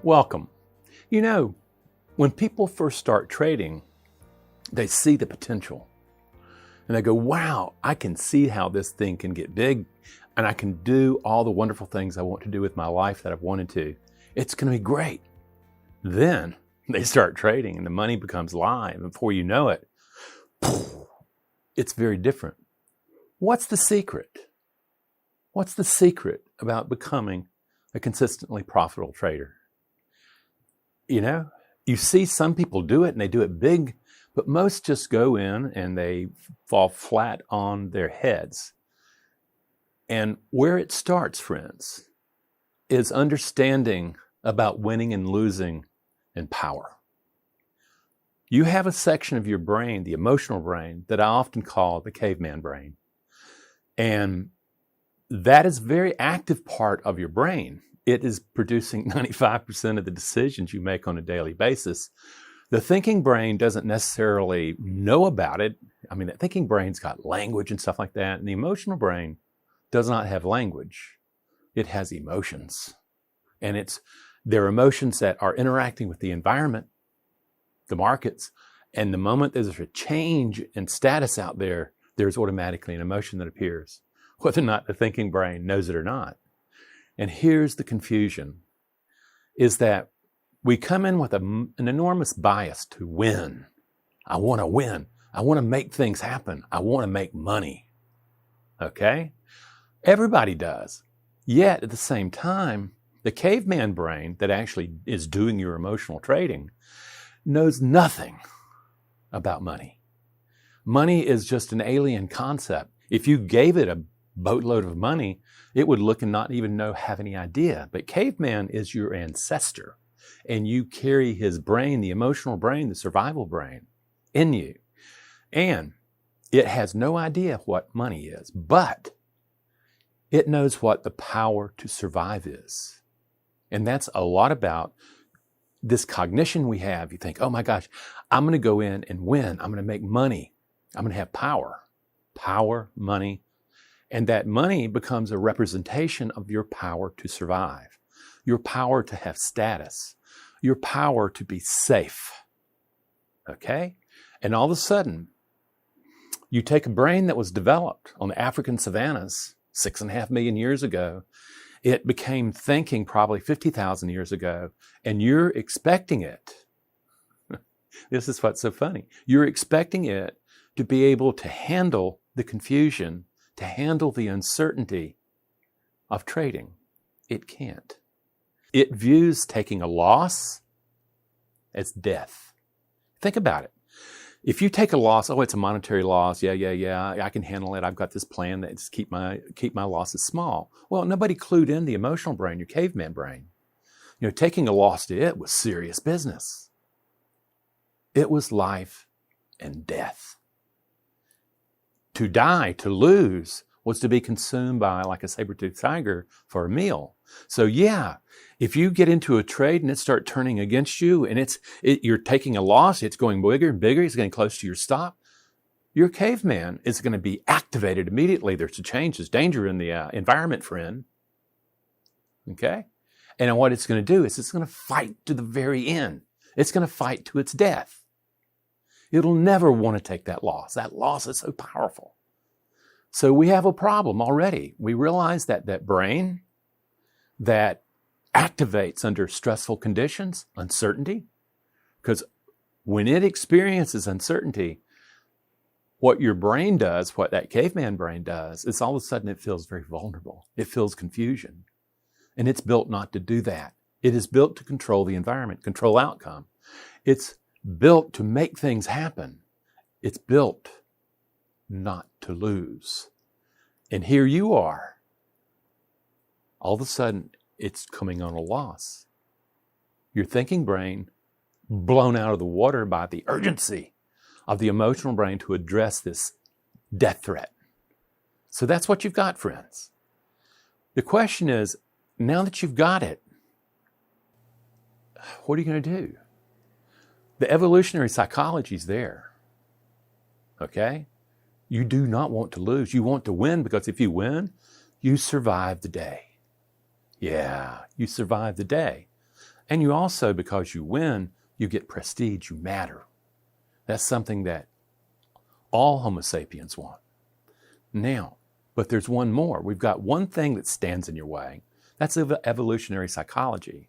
Welcome. You know, when people first start trading, they see the potential and they go, wow, I can see how this thing can get big and I can do all the wonderful things I want to do with my life that I've wanted to. It's going to be great. Then they start trading and the money becomes live. And before you know it, it's very different. What's the secret? What's the secret about becoming a consistently profitable trader? You know, you see some people do it and they do it big, but most just go in and they fall flat on their heads. And where it starts, friends, is understanding about winning and losing and power. You have a section of your brain, the emotional brain, that I often call the caveman brain. And that is a very active part of your brain. It is producing 95% of the decisions you make on a daily basis. The thinking brain doesn't necessarily know about it. I mean, the thinking brain's got language and stuff like that. And the emotional brain does not have language. It has emotions. And they're emotions that are interacting with the environment, the markets. And the moment there's a change in status out there, there's automatically an emotion that appears, whether or not the thinking brain knows it or not. And here's the confusion, is that we come in with an enormous bias to win. I want to win. I want to make things happen. I want to make money. Okay? Everybody does. Yet at the same time, the caveman brain that actually is doing your emotional trading knows nothing about money. Money is just an alien concept. If you gave it a boatload of money, it would look and not even have any idea. But caveman is your ancestor, and you carry his brain, the emotional brain, the survival brain, in you. And it has no idea what money is, but it knows what the power to survive is. And that's a lot about this cognition we have. You think, oh my gosh, I'm going to go in and win. I'm going to make money. I'm going to have power. Power, money. And that money becomes a representation of your power to survive, your power to have status, your power to be safe. Okay? And all of a sudden, you take a brain that was developed on the African savannas 6.5 million years ago. It became thinking probably 50,000 years ago, and you're expecting it. This is what's so funny. You're expecting it to be able to handle the confusion, to handle the uncertainty of trading. It can't. It views taking a loss as death. Think about it. If you take a loss, oh, it's a monetary loss. Yeah, I can handle it. I've got this plan that's keep my losses small. Well, nobody clued in the emotional brain, your caveman brain. You know, taking a loss to it was serious business. It was life and death. To die, to lose, was to be consumed by like a saber-toothed tiger for a meal. So yeah, if you get into a trade and it starts turning against you and you're taking a loss, it's going bigger and bigger, it's getting close to your stop, your caveman is going to be activated immediately. There's a change, there's danger in the environment, friend. Okay? And what it's going to do is it's going to fight to the very end. It's going to fight to its death. It'll never want to take that loss. That loss is so powerful. So we have a problem already. We realize that that brain that activates under stressful conditions, uncertainty, because when it experiences uncertainty, what your brain does, what that caveman brain does, is all of a sudden it feels very vulnerable. It feels confusion. And it's built not to do that. It is built to control the environment, control outcome. It's built to make things happen. It's built not to lose. And here you are. All of a sudden, it's coming on a loss. Your thinking brain blown out of the water by the urgency of the emotional brain to address this death threat. So that's what you've got, friends. The question is, now that you've got it, what are you going to do? The evolutionary psychology is there. Okay? You do not want to lose. You want to win, because if you win, you survive the day. Yeah, you survive the day. And you also, because you win, you get prestige, you matter. That's something that all Homo sapiens want. Now, but there's one more. We've got one thing that stands in your way. That's evolutionary psychology.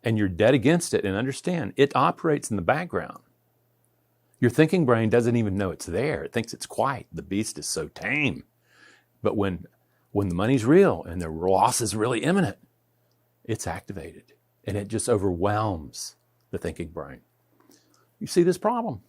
And you're dead against it, and understand, it operates in the background. Your thinking brain doesn't even know it's there. It thinks it's quiet. The beast is so tame. But when the money's real and the loss is really imminent, it's activated. And it just overwhelms the thinking brain. You see this problem?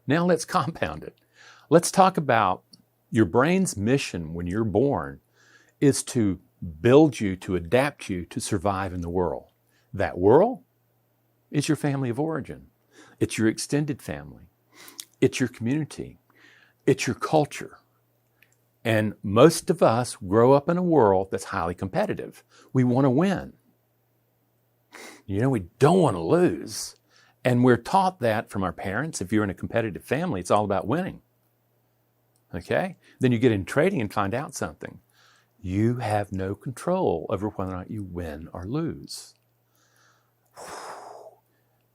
Now let's compound it. Let's talk about your brain's mission when you're born is to build you, to adapt you to survive in the world. That world is your family of origin. It's your extended family. It's your community. It's your culture. And most of us grow up in a world that's highly competitive. We want to win. We don't want to lose. And we're taught that from our parents. If you're in a competitive family, it's all about winning. Okay? Then you get in trading and find out something. You have no control over whether or not you win or lose.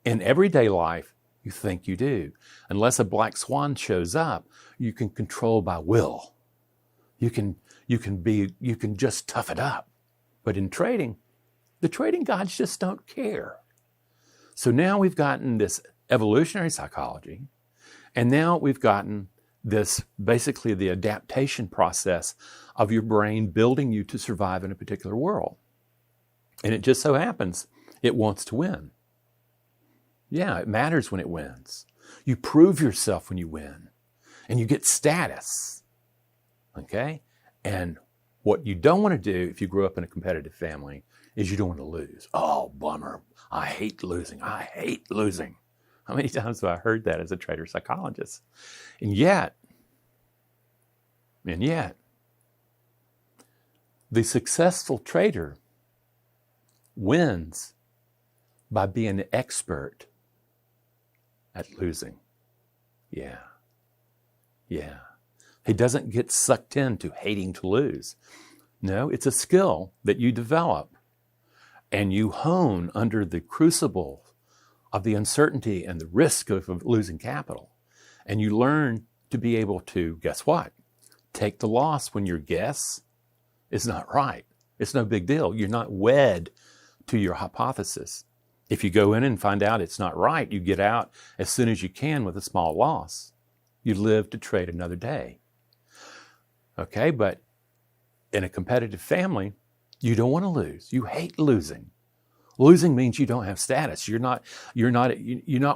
In everyday life, you think you do. Unless a black swan shows up, you can control by will. You can just tough it up. But in trading, the trading gods just don't care. So now we've gotten this evolutionary psychology, and now we've gotten this, basically the adaptation process of your brain building you to survive in a particular world. And it just so happens it wants to win. Yeah, it matters when it wins. You prove yourself when you win, and you get status. Okay? And what you don't want to do if you grew up in a competitive family is you don't want to lose. Oh, bummer. I hate losing. I hate losing. How many times have I heard that as a trader psychologist? And yet, the successful trader wins by being an expert at losing. Yeah. He doesn't get sucked into hating to lose. No, it's a skill that you develop and you hone under the crucible of the uncertainty and the risk of losing capital. And you learn to be able to, guess what? Take the loss when your guess is not right. It's no big deal. You're not wed to your hypothesis. If you go in and find out it's not right, you get out as soon as you can with a small loss. You live to trade another day. Okay, but in a competitive family, you don't want to lose. You hate losing. Losing means you don't have status. You're not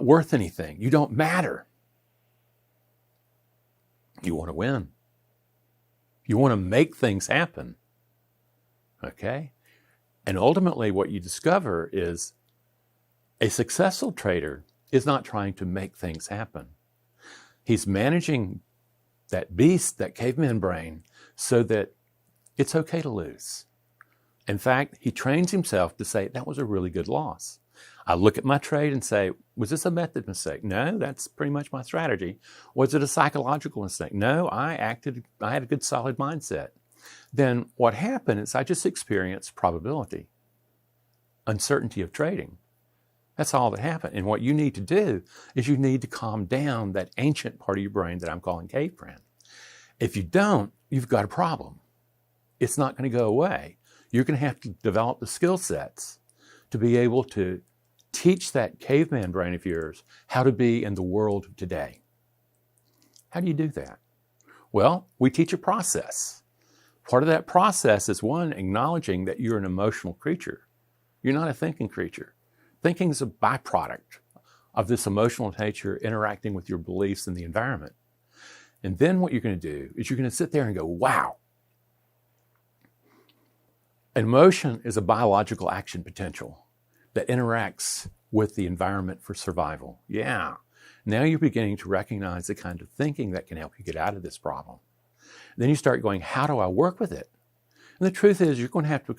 worth anything. You don't matter. You want to win. You want to make things happen. Okay? And ultimately what you discover is a successful trader is not trying to make things happen. He's managing that beast, that caveman brain, so that it's okay to lose. In fact, he trains himself to say, that was a really good loss. I look at my trade and say, was this a method mistake? No, that's pretty much my strategy. Was it a psychological mistake? No, I had a good solid mindset. Then what happened is I just experienced probability, uncertainty of trading. That's all that happened. And what you need to do is you need to calm down that ancient part of your brain that I'm calling caveman. If you don't, you've got a problem. It's not going to go away. You're going to have to develop the skill sets to be able to teach that caveman brain of yours how to be in the world of today. How do you do that? Well, we teach a process. Part of that process is, one, acknowledging that you're an emotional creature. You're not a thinking creature. Thinking is a byproduct of this emotional nature interacting with your beliefs and the environment. And then what you're going to do is you're going to sit there and go, wow. Emotion is a biological action potential that interacts with the environment for survival. Yeah. Now you're beginning to recognize the kind of thinking that can help you get out of this problem. Then you start going, how do I work with it? And the truth is you're going to have to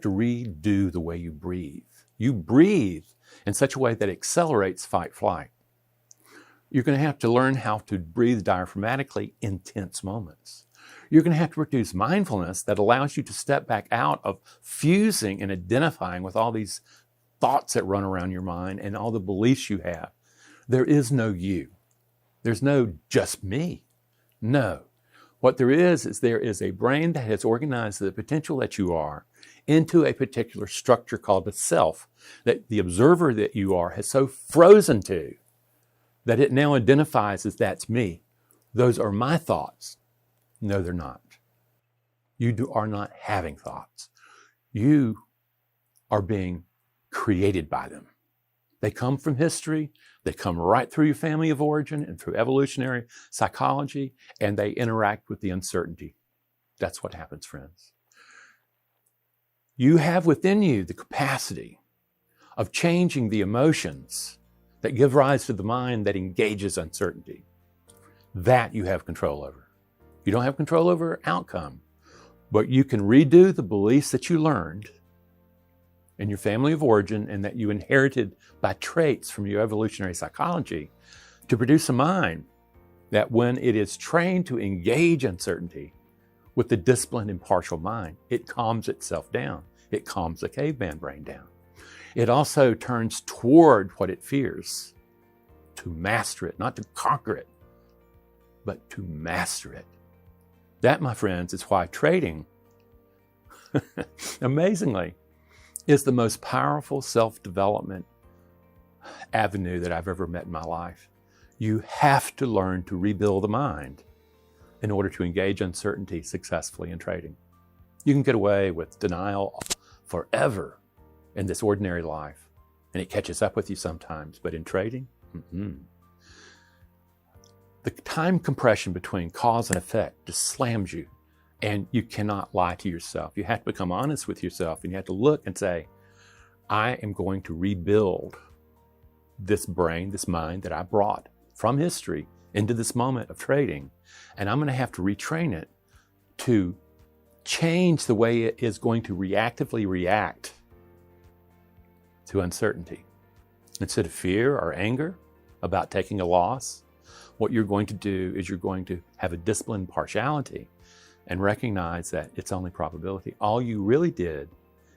redo the way you breathe. You breathe in such a way that accelerates fight-flight. You're going to have to learn how to breathe diaphragmatically in tense moments. You're going to have to produce mindfulness that allows you to step back out of fusing and identifying with all these thoughts that run around your mind and all the beliefs you have. There is no you. There's no just me. No. What there is there is a brain that has organized the potential that you are into a particular structure called the self, that the observer that you are has so frozen to that it now identifies as that's me. Those are my thoughts. No, they're not. You are not having thoughts. You are being created by them. They come from history. They come right through your family of origin and through evolutionary psychology, and they interact with the uncertainty. That's what happens, friends. You have within you the capacity of changing the emotions that give rise to the mind that engages uncertainty. That you have control over. You don't have control over outcome, but you can redo the beliefs that you learned in your family of origin and that you inherited by traits from your evolutionary psychology to produce a mind that, when it is trained to engage uncertainty with the disciplined, impartial mind, it calms itself down. It calms the caveman brain down. It also turns toward what it fears to master it, not to conquer it, but to master it. That, my friends, is why trading, amazingly, is the most powerful self-development avenue that I've ever met in my life. You have to learn to rebuild the mind in order to engage uncertainty successfully in trading. You can get away with denial forever in this ordinary life, and it catches up with you sometimes, but in trading, the time compression between cause and effect just slams you, and you cannot lie to yourself. You have to become honest with yourself, and you have to look and say, I am going to rebuild this brain, this mind that I brought from history into this moment of trading, and I'm going to have to retrain it to change the way it is going to reactively react to uncertainty. Instead of fear or anger about taking a loss, what you're going to do is you're going to have a disciplined partiality and recognize that it's only probability. All you really did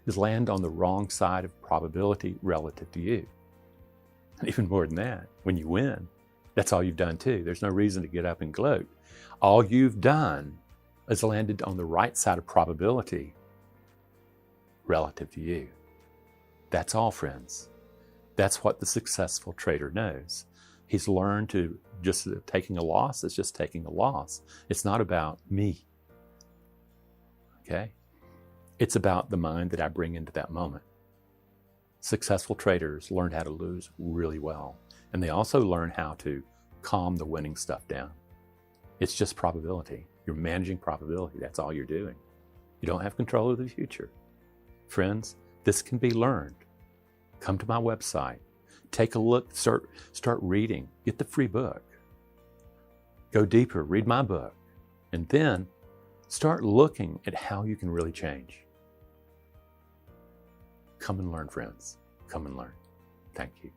is land on the wrong side of probability relative to you. And even more than that, when you win, that's all you've done too. There's no reason to get up and gloat. All you've done is landed on the right side of probability relative to you. That's all, friends. That's what the successful trader knows. He's learned to just taking a loss is just taking a loss. It's not about me. Okay? It's about the mind that I bring into that moment. Successful traders learn how to lose really well. And they also learn how to calm the winning stuff down. It's just probability. You're managing probability. That's all you're doing. You don't have control of the future. Friends, this can be learned. Come to my website. Take a look, start reading. Get the free book. Go deeper, read my book. And then start looking at how you can really change. Come and learn, friends. Come and learn. Thank you.